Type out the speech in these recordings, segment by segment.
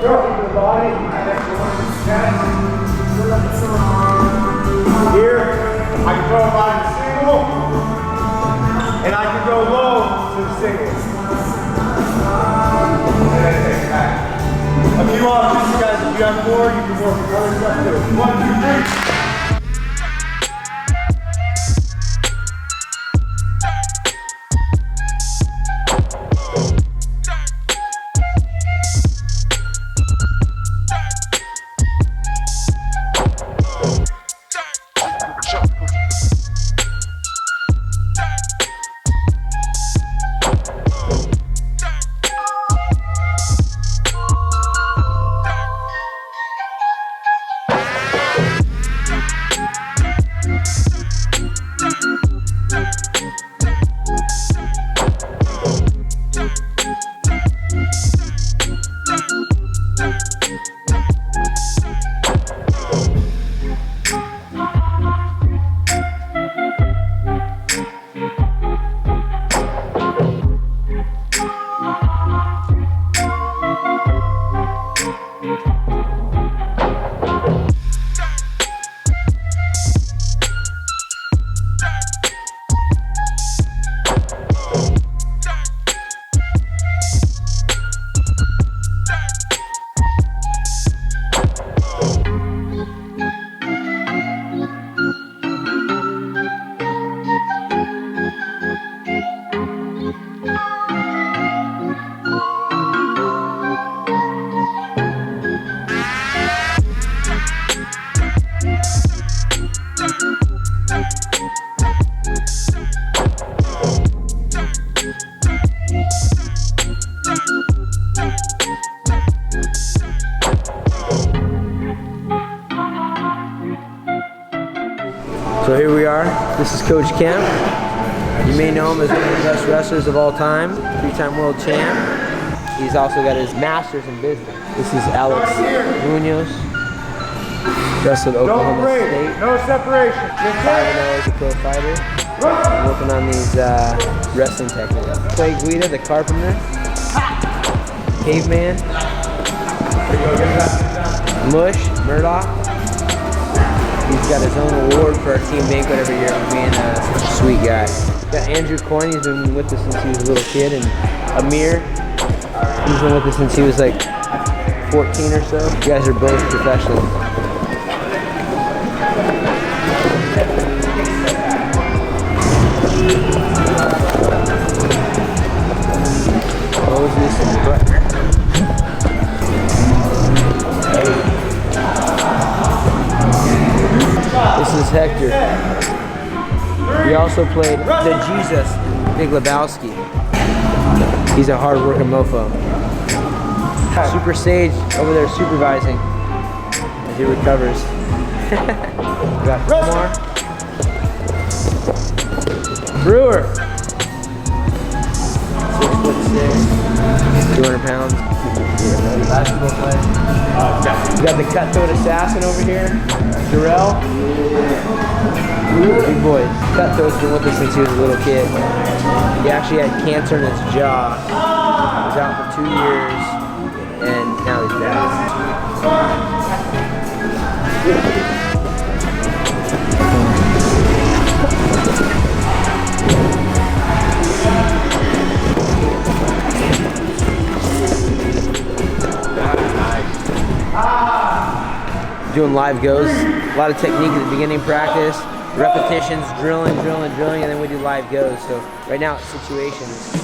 to the body. Here, I can throw a body to single, and I can go low to the single. And then take it back. A few options, guys. If you have more, you can work with other stuff too. 1, 2, 3. So here we are. This is Coach Kemp. You may know him as one of the best wrestlers of all time, 3-time world champ. He's also got his master's in business. This is Alex Munoz. Wrestled Oklahoma State. No separation. 5-0 as a pro fighter. Working on these wrestling techniques. Clay Guida, the carpenter. Caveman. Mush, Murdoch. He's got his own award for our team banquet every year for being such a sweet guy. Got Andrew Coyne, he's been with us since he was a little kid, and Amir, he's been with us since he was like 14 or so. You guys are both professionals. Moses and Butler. This is Hector. He also played the Jesus in Big Lebowski. He's a hard-working mofo. Super Sage over there supervising as he recovers. Got more. Brewer. 6'6", 200 pounds. Basketball player. We got the cutthroat assassin over here. Jarrell. Big boy. Cutthroat's been with us since he was a little kid. He actually had cancer in his jaw. He was out for 2 years, and now he's back. Doing live goes, a lot of technique at the beginning practice, repetitions, drilling, and then we do live goes. So right now it's situations.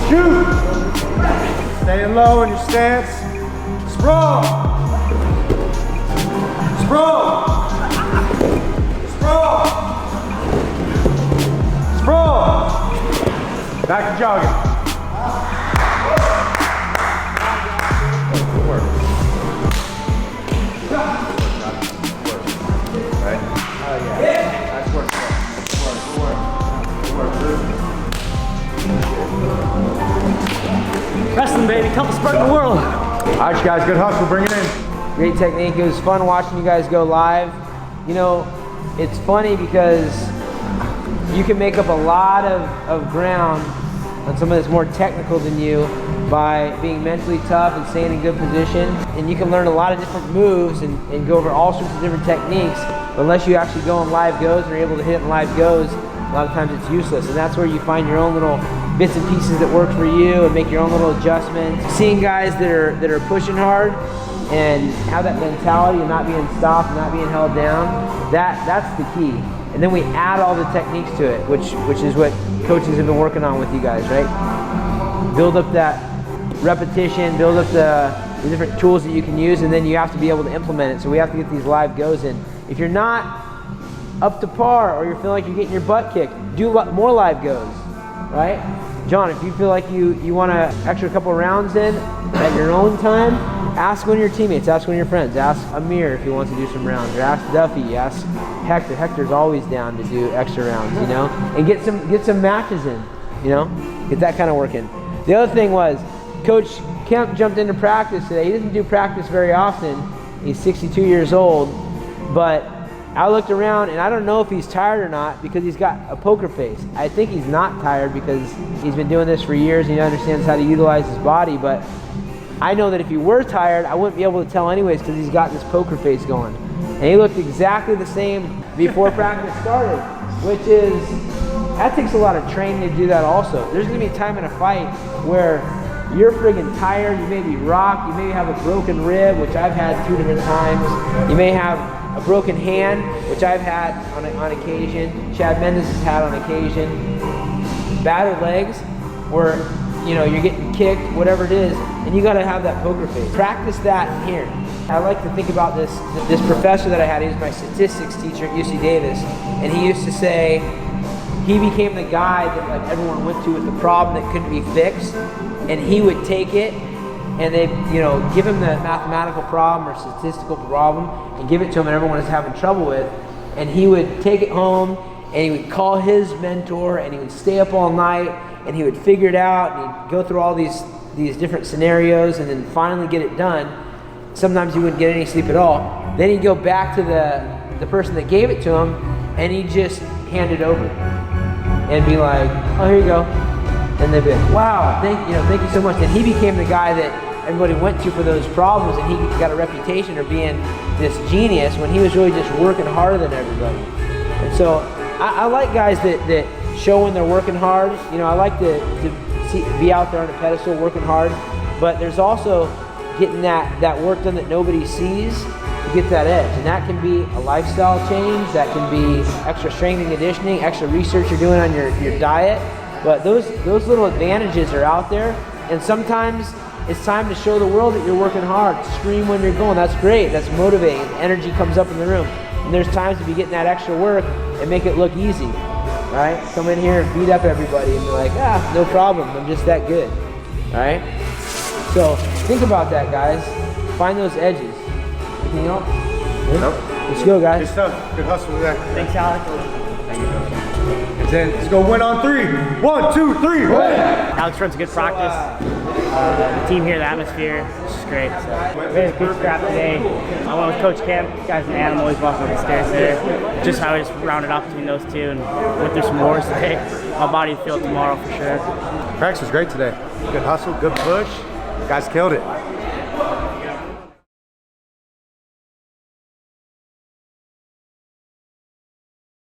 Shoot! Staying low in your stance. Sprawl! Sprawl! Sprawl! Sprawl! Back to jogging. Good work. Right? Oh yeah. Nice work. Good work. Wrestling, baby, toughest sport in the world. All right, guys, good hustle. Bring it in. Great technique. It was fun watching you guys go live. You know, it's funny because you can make up a lot of ground on someone that's more technical than you by being mentally tough and staying in good position. And you can learn a lot of different moves and go over all sorts of different techniques. But unless you actually go in live goes and are able to hit it in live goes, a lot of times it's useless. And that's where you find your own little bits and pieces that work for you and make your own little adjustments. Seeing guys that are pushing hard and have that mentality of not being stopped, not being held down, that's the key. And then we add all the techniques to it, which is what coaches have been working on with you guys, right? Build up that repetition, build up the different tools that you can use, and then you have to be able to implement it. So we have to get these live goes in. If you're not up to par or you're feeling like you're getting your butt kicked, do more live goes, right? John, if you feel like you want to extra couple rounds in at your own time, ask one of your teammates, ask one of your friends, ask Amir if he wants to do some rounds, or ask Duffy, ask Hector. Hector's always down to do extra rounds, you know, and get some matches in, you know, get that kind of work in. The other thing was, Coach Kemp jumped into practice today. He doesn't do practice very often. He's 62 years old, but I looked around and I don't know if he's tired or not because he's got a poker face. I think he's not tired because he's been doing this for years and he understands how to utilize his body, but I know that if he were tired, I wouldn't be able to tell anyways because he's got this poker face going. And he looked exactly the same before practice started, which is, that takes a lot of training to do that also. There's gonna be a time in a fight where you're friggin' tired, you may be rocked, you may have a broken rib, which I've had 2 different times. You may have a broken hand, which I've had on occasion. Chad Mendes has had on occasion. Battered legs, where you know you're getting kicked, whatever it is, and you got to have that poker face. Practice that in here. I like to think about this professor that I had. He was my statistics teacher at UC Davis, and he used to say he became the guy that like everyone went to with the problem that couldn't be fixed, and he would take it and they, you know, give him the mathematical problem or statistical problem and give it to him and everyone is having trouble with, and he would take it home and he would call his mentor and he would stay up all night and he would figure it out and he'd go through all these different scenarios and then finally get it done. Sometimes he wouldn't get any sleep at all. Then he'd go back to the person that gave it to him and he'd just hand it over and be like, oh, here you go. And they'd be like, wow, thank you so much. And he became the guy that everybody went to for those problems, and he got a reputation for being this genius when he was really just working harder than everybody. And so I like guys that show when they're working hard. You know, I like to be out there on a pedestal working hard, but there's also getting that work done that nobody sees to get that edge. And that can be a lifestyle change, that can be extra strength and conditioning, extra research you're doing on your diet. But those little advantages are out there, and sometimes it's time to show the world that you're working hard. Scream when you're going. That's great. That's motivating. Energy comes up in the room. And there's times to be getting that extra work and make it look easy. Right? Come in here and beat up everybody and be like, no problem. I'm just that good. Right? So think about that, guys. Find those edges. Anything else? Nope. Let's go, guys. Good stuff. Good hustle with that. Thanks, Alex. Thank you. And then let's go win on 3. 1, 2, 3. Win. Alex runs a good practice. The team here, the atmosphere, it's just great. So we had a good scrap today. I went with Coach Kemp. This guy's an animal. He's walking up the stairs there. Just how we just rounded off between those two and went through some wars today. My body will feel it tomorrow for sure. Practice was great today. Good hustle, good push. Guys killed it.